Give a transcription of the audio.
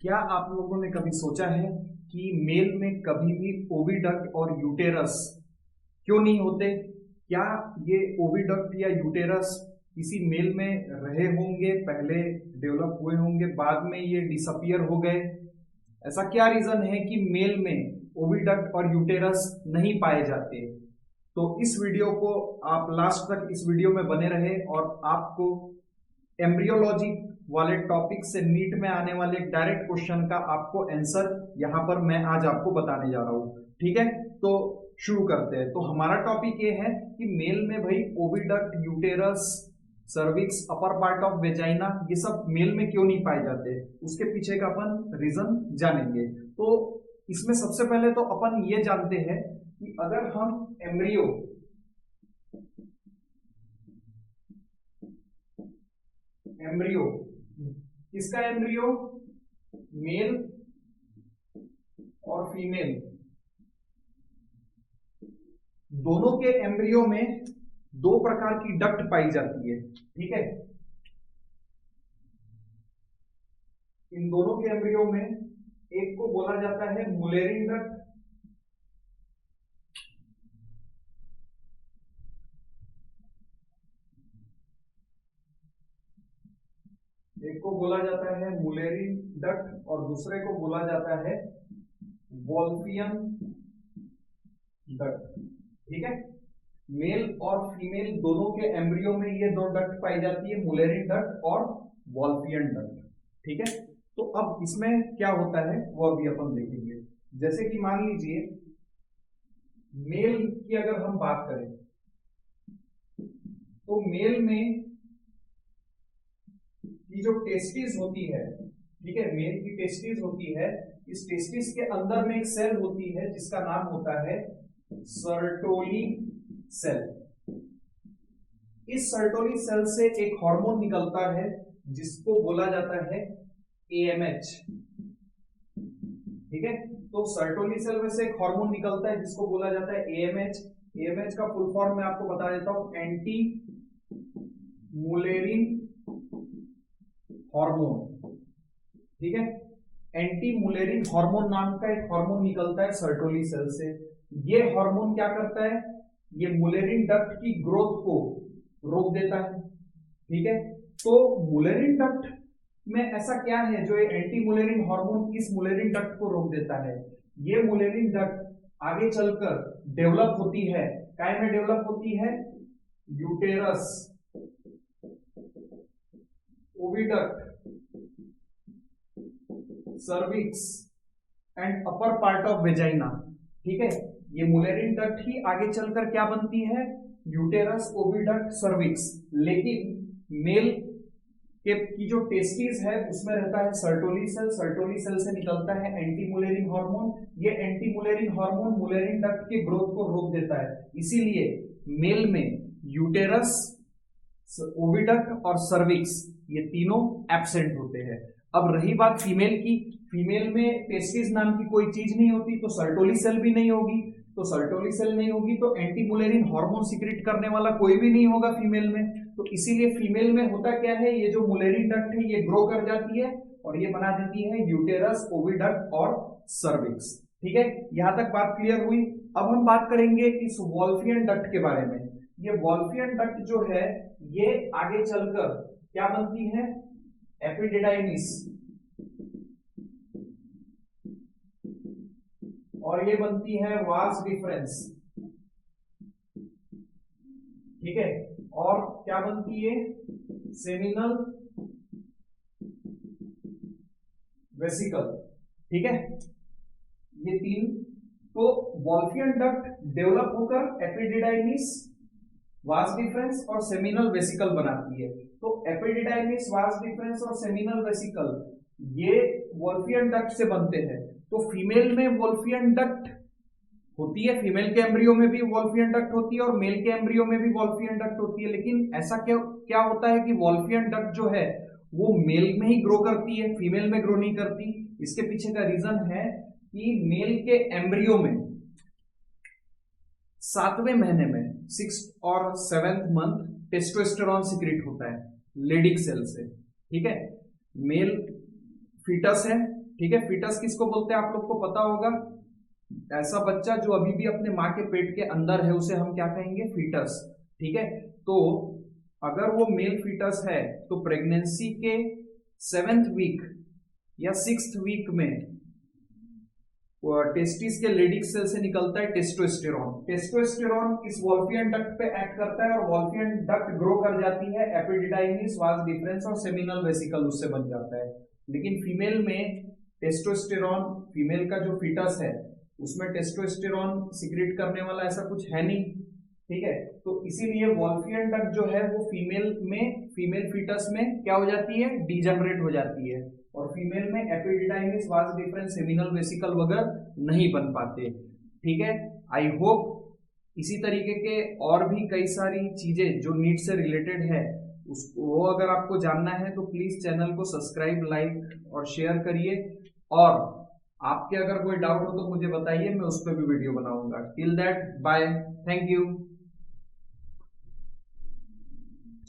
क्या आप लोगों ने कभी सोचा है कि मेल में कभी भी ओविडक्ट और यूटेरस क्यों नहीं होते? क्या ये ओविडक्ट या यूटेरस किसी मेल में रहे होंगे, पहले डेवलप हुए होंगे, बाद में ये डिसअपियर हो गए? ऐसा क्या रीजन है कि मेल में ओविडक्ट और यूटेरस नहीं पाए जाते? तो इस वीडियो को आप लास्ट तक इस वीडियो में बने रहे और आपको एम्ब्रियोलॉजी वाले टॉपिक से नीट में आने वाले डायरेक्ट क्वेश्चन का आपको आंसर यहां पर मैं आज आपको बताने जा रहा हूं। ठीक है, तो शुरू करते हैं। तो हमारा टॉपिक ये है कि मेल में भाई oviduct, uterus, cervix, upper part of vagina, ये सब मेल में क्यों नहीं पाए जाते, उसके पीछे का अपन रीजन जानेंगे। तो इसमें सबसे पहले तो अपन ये जानते हैं कि अगर हम एम्ब्रियो किसका एम्ब्रियो, मेल और फीमेल दोनों के एम्ब्रियो में दो प्रकार की डक्ट पाई जाती है। ठीक है, इन दोनों के एम्ब्रियो में एक को बोला जाता है मुलेरिन डक्ट, एक को बोला जाता है मुलेरिन डक्ट और दूसरे को बोला जाता है वॉल्फियन डक्ट। ठीक है, मेल और फीमेल दोनों के एम्ब्रियो में ये दो डक्ट पाई जाती है, मुलेरिन डक्ट और वॉल्फियन डक्ट। ठीक है, तो अब इसमें क्या होता है वो अभी अपन देखेंगे। जैसे कि मान लीजिए मेल की अगर हम बात करें तो मेल में की जो टेस्टिस होती है, ठीक है, मेल की टेस्टिस होती है, इस टेस्टिस के अंदर में एक सेल होती है जिसका नाम होता है सर्टोली सेल। इस सर्टोली सेल से एक हार्मोन निकलता है जिसको बोला जाता है एएमएच। ठीक है, तो सर्टोली सेल में से एक हार्मोन निकलता है जिसको बोला जाता है एएमएच। एएमएच का फुल फॉर्म मैं आपको बता देता हूं, एंटी मुलेरिन हार्मोन। ठीक है, एंटी मुलेरिन हार्मोन नाम का एक हार्मोन निकलता है सर्टोली सेल से। ये हार्मोन क्या करता है, ये मुलेरिन डक्ट की ग्रोथ को रोक देता है। ठीक है, तो मुलेरिन डक्ट में ऐसा क्या है जो ये एंटी मुलेरिन हार्मोन इस मुलेरिन डक्ट को रोक देता है? ये मुलेरिन डक्ट आगे चलकर डेवलप होती है, काय में डेवलप होती है? Uterus, oviduct, cervix and upper part of vagina. ठीक है, ये मुलेरिन डक्ट ही आगे चलकर क्या बनती है? Uterus, oviduct, cervix. लेकिन मेल के की जो टेस्टिस है उसमें रहता है सर्टोली सेल। सर्टोली सेल से निकलता है एंटी मुलेरिन हार्मोन। ये एंटी मुलेरिन हार्मोन मुलेरिन डक्ट की ग्रोथ को रोक देता है, इसीलिए मेल में यूटेरस, ओविडक्ट और सर्विक्स ये तीनों एब्सेंट होते हैं। अब रही बात फीमेल की, फीमेल में टेस्टिस नाम की कोई चीज नहीं होती, तो सर्टोली सेल भी नहीं होगी। तो सर्टोली सेल नहीं होगी तो एंटी मुलेरिन हार्मोन सीक्रेट करने वाला कोई भी नहीं होगा फीमेल में। तो इसीलिए फीमेल में होता क्या है, ये जो मुलेरिन डक्ट है ये ग्रो कर जाती है और ये बना देती है यूटेरस, ओविडक्ट और सर्विक्स। ठीक है, यहां तक बात क्लियर हुई। अब हम बात करेंगे इस वॉल्फियन डक्ट के बारे में। ये वॉल्फियन डक्ट जो है ये आगे चलकर क्या बनती है? एपिडिडाइमिस, और ये बनती है वास डिफरेंस। ठीक है, और क्या बनती है? Seminal vesicle. ठीक है, ये तीन। तो वॉल्फियन डक्ट डेवलप होकर एपिडिडाइमिस, वास डिफरेंस और सेमिनल वेसिकल बनाती है। तो एपिडिडाइमिस, वास डिफरेंस और सेमिनल वेसिकल ये वॉल्फियन डक्ट से बनते हैं। तो फीमेल में वॉल्फियन डक्ट होती है, फीमेल के एम्ब्रियो में भी वॉल्फियन डक्ट होती है और मेल के एम्ब्रियो में भी वॉल्फियन डक्ट होती है। लेकिन ऐसा क्या होता है कि वॉल्फियन डक्ट जो है वो मेल में ही ग्रो करती है, फीमेल में ग्रो नहीं करती। इसके पीछे का रीजन है कि मेल के एम्ब्रियो में 7वें महीने में 6th और 7th मंथ टेस्टोस्टेरोन सीक्रेट होता है लेडिक सेल से। ठीक है, मेल फीटस है, ठीक है। फीटस किसको बोलते हैं आप लोग को पता होगा, ऐसा बच्चा जो अभी भी अपने माँ के पेट के अंदर है उसे हम क्या कहेंगे, फीटस। ठीक है, तो अगर वो मेल फीटस है तो प्रेगनेंसी के 7th वीक या 6th वीक में टेस्टिस के लेडिक सेल से निकलता है टेस्टोस्टेरॉन। टेस्टोस्टेरॉन इस वॉल्फियन डक्ट पे एक्ट करता है और वॉल्फियन डक्ट ग्रो कर जाती है, एपिडिडाइमिस, वास डिफरेंस और सेमिनल वेसिकल उससे बन जाता है। लेकिन फीमेल में टेस्टोस्टेरॉन, फीमेल का जो फीटस है उसमें टेस्टोस्टेरॉन सिक्रेट करने वाला ऐसा कुछ है नहीं, ठीक है। तो इसीलिए वॉल्फियन डक्ट जो है वो फीमेल में, फीमेल फीटस में क्या हो जाती है, डीजनरेट हो जाती है, और फीमेल में epididymis, vas deferens, seminal vesicle वगैरह नहीं बन पाते, ठीक है। आई होप इसी तरीके के और भी कई सारी चीजें जो नीट से रिलेटेड है वो अगर आपको जानना है तो प्लीज चैनल को सब्सक्राइब, लाइक और शेयर करिए, और आपके अगर कोई डाउट हो तो मुझे बताइए, मैं उस पर भी वीडियो बनाऊंगा। Till that bye, thank you.